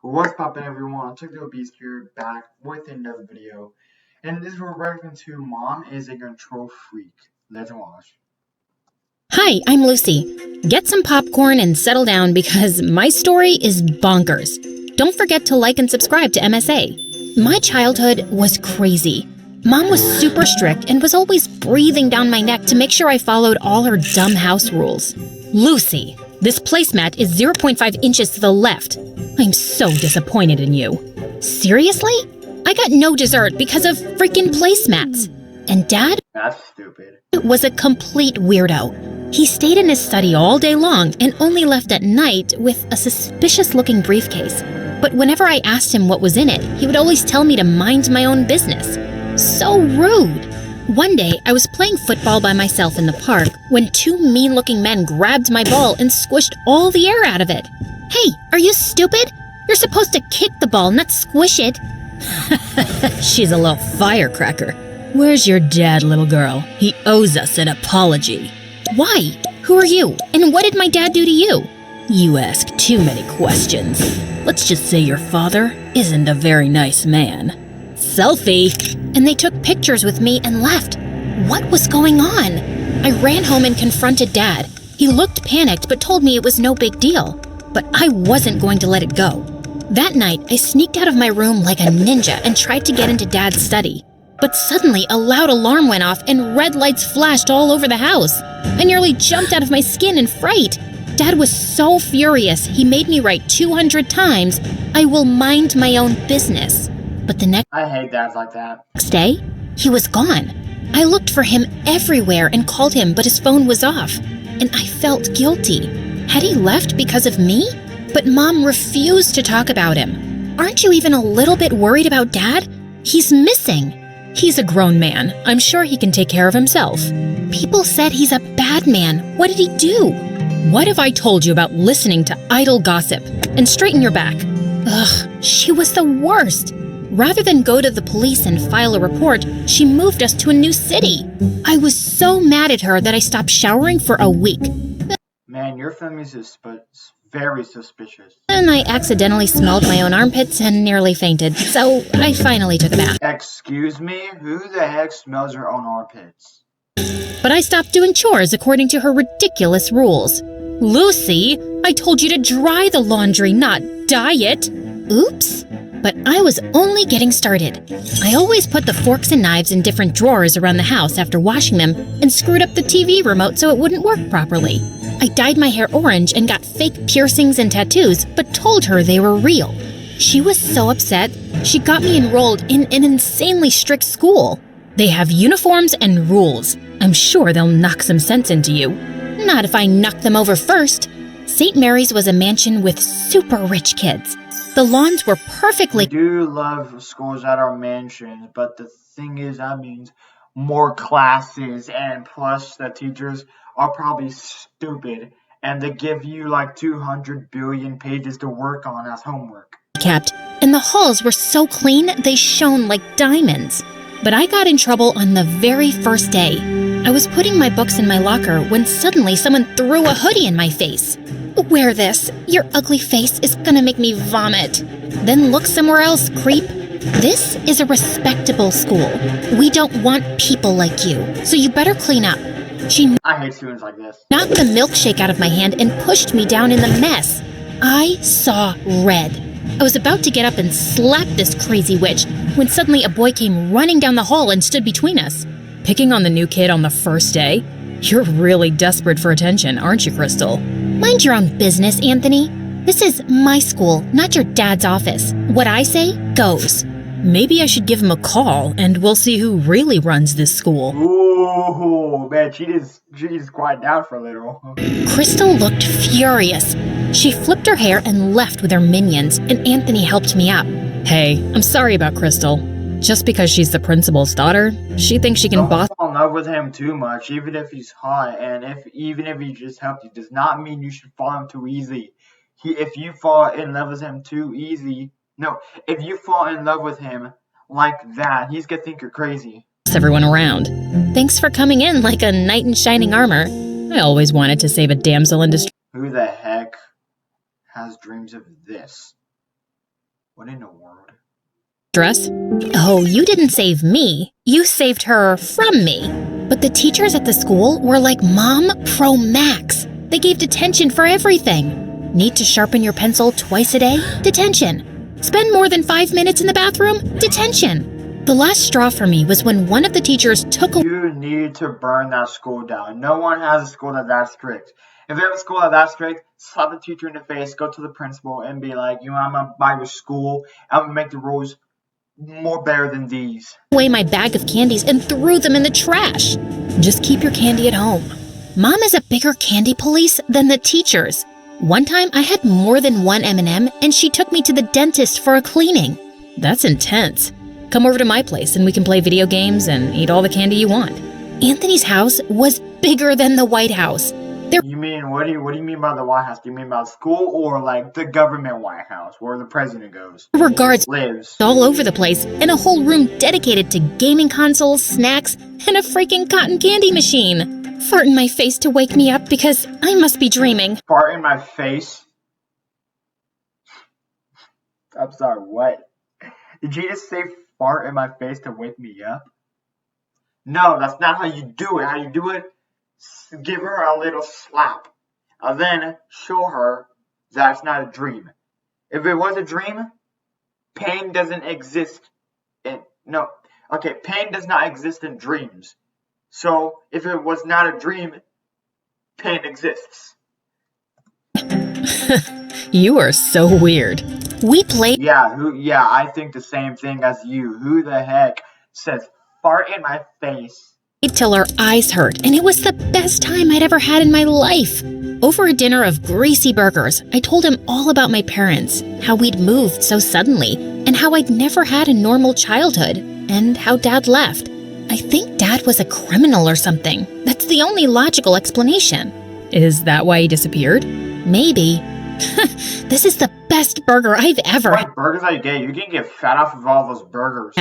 What's poppin' everyone? Tokyo Beast here, back with another video. And this we're reacting to Mom is a Control Freak. Let's watch. Hi, I'm Lucy. Get some popcorn and settle down because my story is bonkers. Don't forget to like and subscribe to MSA. My childhood was crazy. Mom was super strict and was always breathing down my neck to make sure I followed all her dumb house rules. Lucy, this placemat is 0.5 inches to the left. I'm so disappointed in you. Seriously? I got no dessert because of freaking placemats. And Dad? That's stupid. Was a complete weirdo. He stayed in his study all day long and only left at night with a suspicious-looking briefcase. But whenever I asked him what was in it, he would always tell me to mind my own business. So rude. One day, I was playing football by myself in the park when two mean-looking men grabbed my ball and squished all the air out of it. Hey, are you stupid? You're supposed to kick the ball, not squish it. She's a little firecracker. Where's your dad, little girl? He owes us an apology. Why? Who are you? And what did my dad do to you? You ask too many questions. Let's just say your father isn't a very nice man. Selfie! And they took pictures with me and left. What was going on? I ran home and confronted Dad. He looked panicked but told me it was no big deal. But I wasn't going to let it go. That night, I sneaked out of my room like a ninja and tried to get into Dad's study. But suddenly, a loud alarm went off and red lights flashed all over the house. I nearly jumped out of my skin in fright. Dad was so furious, he made me write 200 times, "I will mind my own business." But the I hate dads like that. next day, he was gone. I looked for him everywhere and called him, but his phone was off. And I felt guilty. Had he left because of me? But Mom refused to talk about him. Aren't you even a little bit worried about Dad? He's missing. He's a grown man. I'm sure he can take care of himself. People said he's a bad man. What did he do? What have I told you about listening to idle gossip? And straighten your back. Ugh, she was the worst. Rather than go to the police and file a report, she moved us to a new city. I was so mad at her that I stopped showering for a week. Man, your family is very suspicious. Then I accidentally smelled my own armpits and nearly fainted, so I finally took a bath. Excuse me? Who the heck smells their own armpits? But I stopped doing chores according to her ridiculous rules. Lucy, I told you to dry the laundry, not dye it. Oops. But I was only getting started. I always put the forks and knives in different drawers around the house after washing them and screwed up the TV remote so it wouldn't work properly. I dyed my hair orange and got fake piercings and tattoos, but told her they were real. She was so upset, she got me enrolled in an insanely strict school. They have uniforms and rules. I'm sure they'll knock some sense into you. Not if I knock them over first. St. Mary's was a mansion with super rich kids. The lawns were perfectly— I do love schools that are mansions, but the thing is that means more classes, and plus the teachers are probably stupid and they give you like 200 billion pages to work on as homework. kept, and the halls were so clean they shone like diamonds. But I got in trouble on the very first day. I was putting my books in my locker when suddenly someone threw a hoodie in my face. Wear this. Your ugly face is gonna make me vomit. Then look somewhere else, creep. This is a respectable school. We don't want people like you, so you better clean up. She I hate students like this. knocked the milkshake out of my hand and pushed me down in the mess. I saw red. I was about to get up and slap this crazy witch when suddenly a boy came running down the hall and stood between us. Picking on the new kid on the first day? You're really desperate for attention, aren't you, Crystal? Mind your own business, Anthony. This is my school, not your dad's office. What I say goes. Maybe I should give him a call and we'll see who really runs this school. Ooh, man, she's quiet down for a little. Crystal looked furious. She flipped her hair and left with her minions, and Anthony helped me up. Hey, I'm sorry about Crystal. Just because she's the principal's daughter, she thinks she can Don't boss— fall in love with him too much, even if he's hot, and even if he just helped you, does not mean you should fall in too easy. If you fall in love with him too easy, no, if you fall in love with him like that, he's gonna think you're crazy. everyone around. Thanks for coming in like a knight in shining armor. I always wanted to save a damsel in distress. Who the heck has dreams of this? What in the world? Dress? Oh, you didn't save me. You saved her from me. But the teachers at the school were like Mom Pro Max. They gave detention for everything. Need to sharpen your pencil twice a day? Detention. Spend more than 5 minutes in the bathroom? Detention. The last straw for me was when one of the teachers took away. You need to burn that school down. No one has a school that's that strict. If you have a school that's that strict, slap the teacher in the face, go to the principal, and be like, you know, I'm gonna buy your school. I'm gonna make the rules more better than these. Away my bag of candies and threw them in the trash. Just keep your candy at home. Mom is a bigger candy police than the teachers. One time I had more than one M&M and she took me to the dentist for a cleaning. That's intense. Come over to my place and we can play video games and eat all the candy you want. Anthony's house was bigger than the White House. You mean, what do you mean by the White House? Do you mean by school or like the government White House where the president goes? There were guards lives all over the place and a whole room dedicated to gaming consoles, snacks, and a freaking cotton candy machine. Fart in my face to wake me up because I must be dreaming. Fart in my face? I'm sorry, what? Did you just say fart in my face to wake me up? No, that's not how you do it. How you do it? Give her a little slap. And then show her that's not a dream. If it was a dream, pain doesn't exist in... No. Okay, pain does not exist in dreams. So, if it was not a dream, pain exists. You are so weird. We played... Yeah, I think the same thing as you. Who the heck says fart in my face? Till our eyes hurt, and it was the best time I'd ever had in my life. Over a dinner of greasy burgers, I told him all about my parents, how we'd moved so suddenly, and how I'd never had a normal childhood, and how Dad left. I think Dad was a criminal or something. That's the only logical explanation. Is that why he disappeared? Maybe. This is the best burger I've ever had. What burgers are you getting? You're gonna get fat off of all those burgers.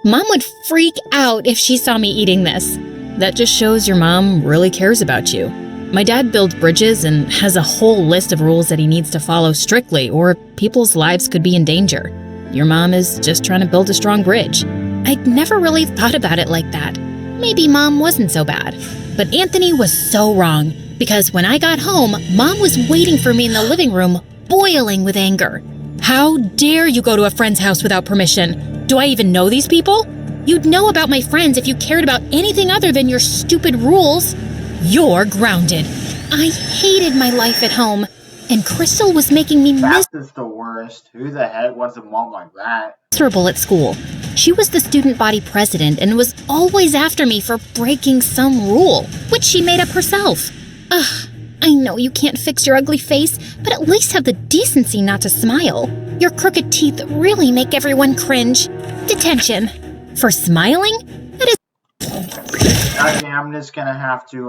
Mom would freak out if she saw me eating this. That just shows your mom really cares about you. My dad builds bridges and has a whole list of rules that he needs to follow strictly or people's lives could be in danger. Your mom is just trying to build a strong bridge. I'd never really thought about it like that. Maybe Mom wasn't so bad. But Anthony was so wrong because when I got home, Mom was waiting for me in the living room, boiling with anger. How dare you go to a friend's house without permission? Do I even know these people? You'd know about my friends if you cared about anything other than your stupid rules. You're grounded. I hated my life at home, and Crystal was making me That is the worst. Who the heck wants a mom like that? Miserable at school. She was the student body president and was always after me for breaking some rule, which she made up herself. Ugh, I know you can't fix your ugly face, but at least have the decency not to smile. Your crooked teeth really make everyone cringe. Detention. For smiling? That is... Okay, I'm just gonna have to,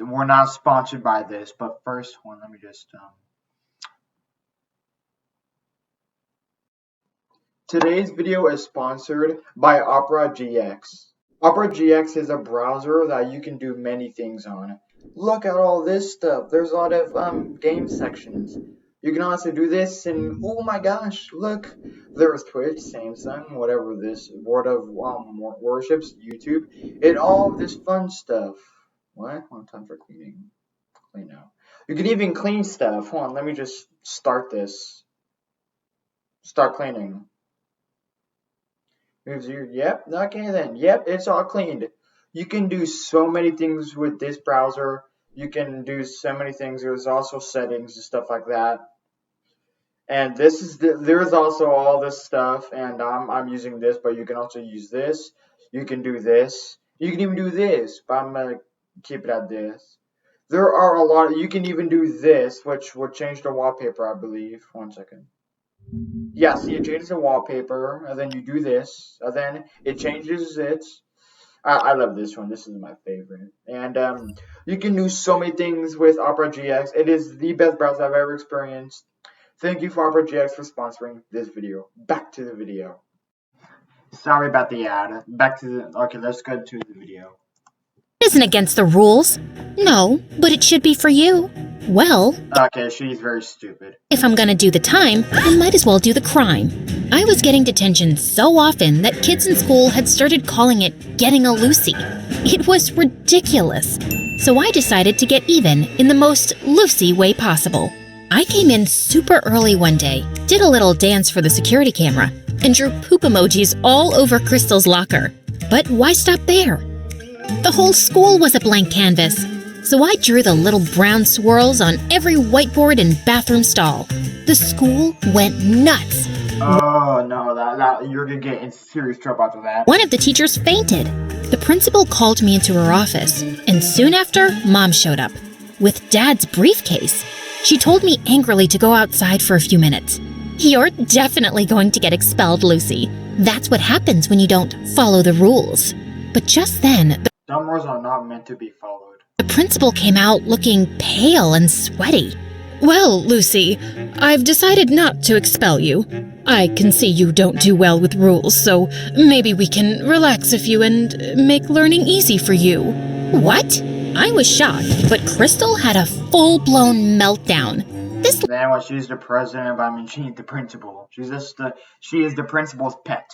we're not sponsored by this, but first one, let me just, Today's video is sponsored by Opera GX. Opera GX is a browser that you can do many things on. Look at all this stuff. There's a lot of game sections. You can also do this, and oh my gosh, look, there's Twitch, Samsung, whatever this World of Worships, YouTube, and all of this fun stuff. What? One time for cleaning. Clean out. You can even clean stuff. Hold on, let me just start this. Start cleaning. Yep, okay then. Yep, it's all cleaned. You can do so many things with this browser. You can do so many things. There's also settings and stuff like that. And this is there's also all this stuff, and I'm using this, but you can also use this. You can do this. You can even do this, but I'm gonna keep it at this. There are a lot. You can even do this, which will change the wallpaper, I believe. 1 second. Yeah, see, it changes the wallpaper, and then you do this, and then it changes it. I love this one. This is my favorite. And you can do so many things with Opera GX. It is the best browser I've ever experienced. Thank you for Opera GX for sponsoring this video. Back to the video. Sorry about the ad. Back to the... Okay, let's go to the video. It isn't against the rules. No, but it should be for you. Well... Okay, she's very stupid. If I'm gonna do the time, I might as well do the crime. I was getting detention so often that kids in school had started calling it getting a Lucy. It was ridiculous. So I decided to get even in the most Lucy way possible. I came in super early one day, did a little dance for the security camera, and drew poop emojis all over Crystal's locker. But why stop there? The whole school was a blank canvas, so I drew the little brown swirls on every whiteboard and bathroom stall. The school went nuts. Oh no, that you're gonna get in serious trouble after that. One of the teachers fainted. The principal called me into her office, and soon after, Mom showed up with Dad's briefcase. She told me angrily to go outside for a few minutes. You're definitely going to get expelled, Lucy. That's what happens when you don't follow the rules. But just then, Dumb rules are not meant to be followed. the principal came out looking pale and sweaty. Well, Lucy, I've decided not to expel you. I can see you don't do well with rules, so maybe we can relax a few and make learning easy for you. What? I was shocked, but Crystal had a full-blown meltdown. Then what? She's the president, but I mean, she ain't the principal. She is the principal's pet.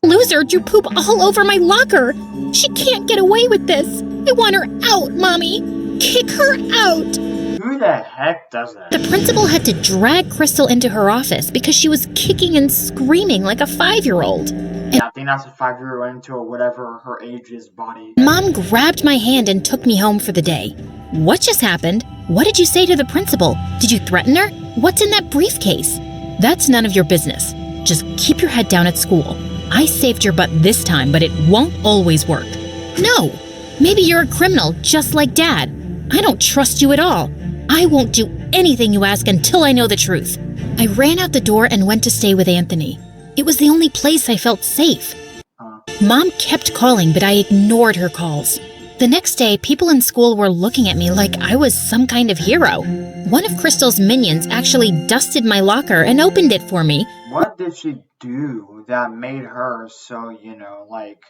Loser drew poop all over my locker. She can't get away with this. I want her out, Mommy. Kick her out. Who the heck does that? The principal had to drag Crystal into her office because she was kicking and screaming like a 5-year-old. Yeah, I think that's a 5-year-old into a whatever her age is body. Mom grabbed my hand and took me home for the day. What just happened? What did you say to the principal? Did you threaten her? What's in that briefcase? That's none of your business. Just keep your head down at school. I saved your butt this time, but it won't always work. No, maybe you're a criminal just like Dad. I don't trust you at all. I won't do anything you ask until I know the truth. I ran out the door and went to stay with Anthony. It was the only place I felt safe. Mom kept calling, but I ignored her calls. The next day, people in school were looking at me like I was some kind of hero. One of Crystal's minions actually dusted my locker and opened it for me. What did she do that made her so, like,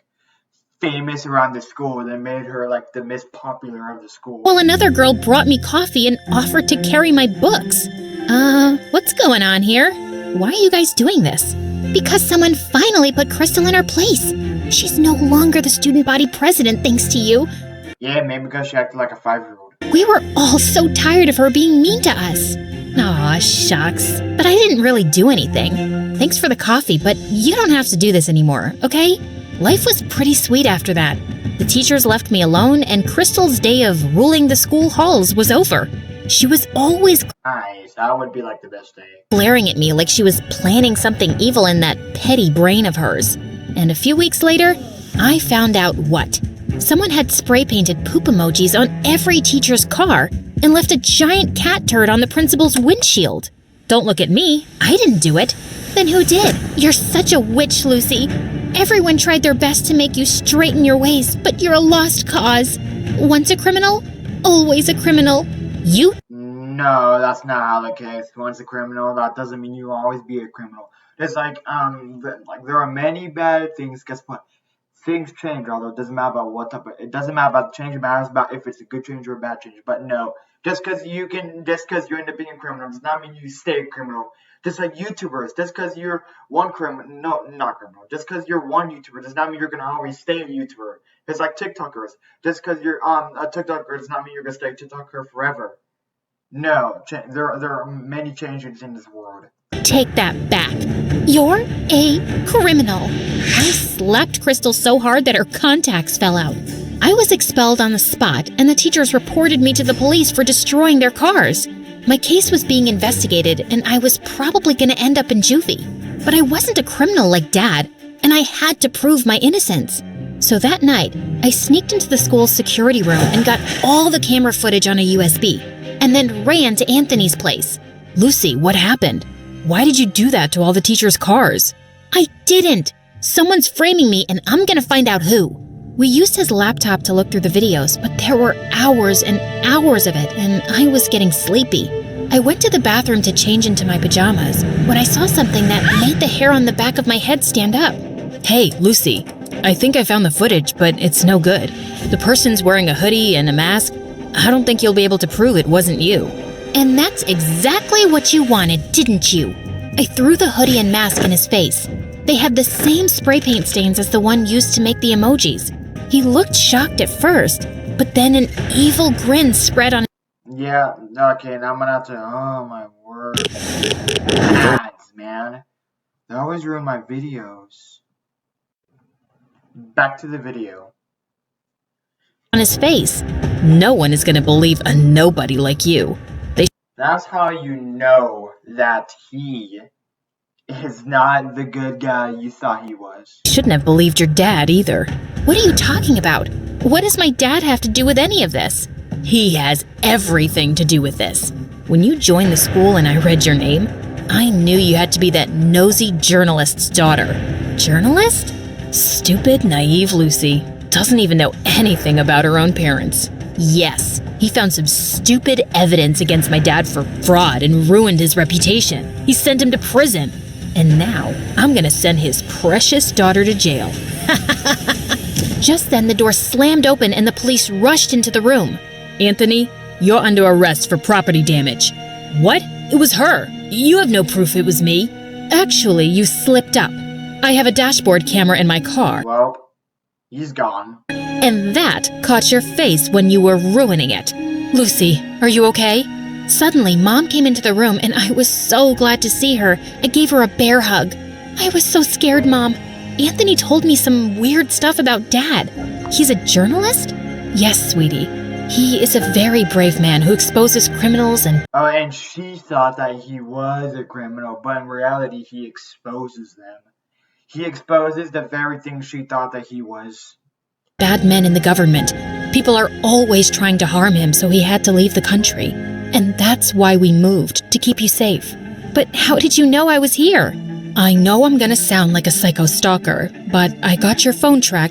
famous around the school, that made her, like, the most popular of the school? Well, another girl brought me coffee and offered to carry my books. What's going on here? Why are you guys doing this? Because someone finally put Crystal in her place. She's no longer the student body president thanks to you. Yeah, maybe because she acted like a 5-year-old. We were all so tired of her being mean to us. Aw, shucks. But I didn't really do anything. Thanks for the coffee, but you don't have to do this anymore, okay? Life was pretty sweet after that. The teachers left me alone, and Crystal's day of ruling the school halls was over. She was always Nice, that would be like the best day. glaring at me like she was planning something evil in that petty brain of hers. And a few weeks later, I found out what. Someone had spray painted poop emojis on every teacher's car and left a giant cat turd on the principal's windshield. Don't look at me. I didn't do it. Then who did? You're such a witch, Lucy. Everyone tried their best to make you straighten your ways, but you're a lost cause. Once a criminal, always a criminal. You? No, that's not how the case. Once a criminal, that doesn't mean you will always be a criminal. It's like there are many bad things. Guess what? Things change, although it doesn't matter about what type of, it doesn't matter about the change, it matters about if it's a good change or a bad change. But no, just because you end up being a criminal does not mean you stay a criminal. Just like YouTubers, just because you're one criminal, no, not criminal, just because you're one YouTuber does not mean you're going to always stay a YouTuber. It's like TikTokers, just because you're a TikToker does not mean you're going to stay a TikToker forever. No, there are many changes in this world. Take that back. You're a criminal. I slapped Crystal so hard that her contacts fell out. I was expelled on the spot, and the teachers reported me to the police for destroying their cars. My case was being investigated, and I was probably going to end up in juvie. But I wasn't a criminal like Dad, and I had to prove my innocence. So that night, I sneaked into the school's security room and got all the camera footage on a USB, and then ran to Anthony's place. Lucy, what happened? Why did you do that to all the teachers' cars? I didn't. Someone's framing me, and I'm gonna find out who. We used his laptop to look through the videos, but there were hours and hours of it, and I was getting sleepy. I went to the bathroom to change into my pajamas when I saw something that made the hair on the back of my head stand up. Hey, Lucy, I think I found the footage, but it's no good. The person's wearing a hoodie and a mask. I don't think you'll be able to prove it wasn't you. And that's exactly what you wanted, didn't you? I threw the hoodie and mask in his face. They had the same spray paint stains as the one used to make the emojis. He looked shocked at first, but then an evil grin spread on. Yeah, okay, now I'm gonna have to, oh my word. Ads, man. They always ruin my videos. Back to the video. On his face. No one is gonna believe a nobody like you. That's how you know that he is not the good guy you thought he was. Shouldn't have believed your dad either. What are you talking about? What does my dad have to do with any of this? He has everything to do with this. When you joined the school and I read your name, I knew you had to be that nosy journalist's daughter. Journalist? Stupid, naive Lucy. Doesn't even know anything about her own parents. Yes, he found some stupid evidence against my dad for fraud and ruined his reputation. He sent him to prison. And now, I'm gonna send his precious daughter to jail. Just then, the door slammed open and the police rushed into the room. Anthony, you're under arrest for property damage. What? It was her. You have no proof it was me. Actually, you slipped up. I have a dashboard camera in my car. Well, he's gone. And that caught your face when you were ruining it. Lucy, are you okay? Suddenly, Mom came into the room and I was so glad to see her. I gave her a bear hug. I was so scared, Mom. Anthony told me some weird stuff about Dad. He's a journalist? Yes, sweetie. He is a very brave man who exposes criminals and... Oh, and she thought that he was a criminal, but in reality, he exposes them. He exposes the very thing she thought that he was. bad men in the government. People are always trying to harm him, so he had to leave the country. And that's why we moved, to keep you safe. But how did you know I was here? I know I'm gonna sound like a psycho stalker, but I got your phone track.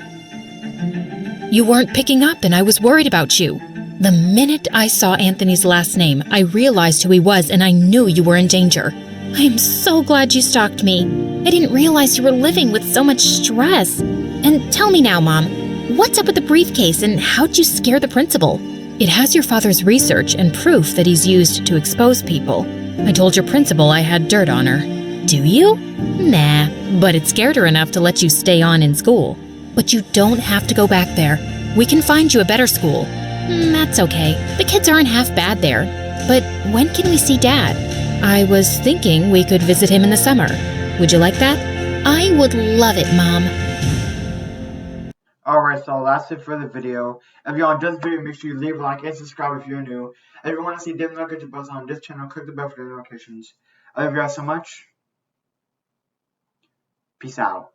You weren't picking up and I was worried about you. The minute I saw Anthony's last name, I realized who he was and I knew you were in danger. I am so glad you stalked me. I didn't realize you were living with so much stress. And tell me now, Mom, what's up with the briefcase and how'd you scare the principal? It has your father's research and proof that he's used to expose people. I told your principal I had dirt on her. Do you? Nah, but it scared her enough to let you stay on in school. But you don't have to go back there. We can find you a better school. That's okay. The kids aren't half bad there. But when can we see Dad? I was thinking we could visit him in the summer. Would you like that? I would love it, Mom. Alright, so that's it for the video. If you enjoyed this video, make sure you leave a like and subscribe if you're new. If you want to see different notifications on this channel, click the bell for the notifications. I love you guys so much. Peace out.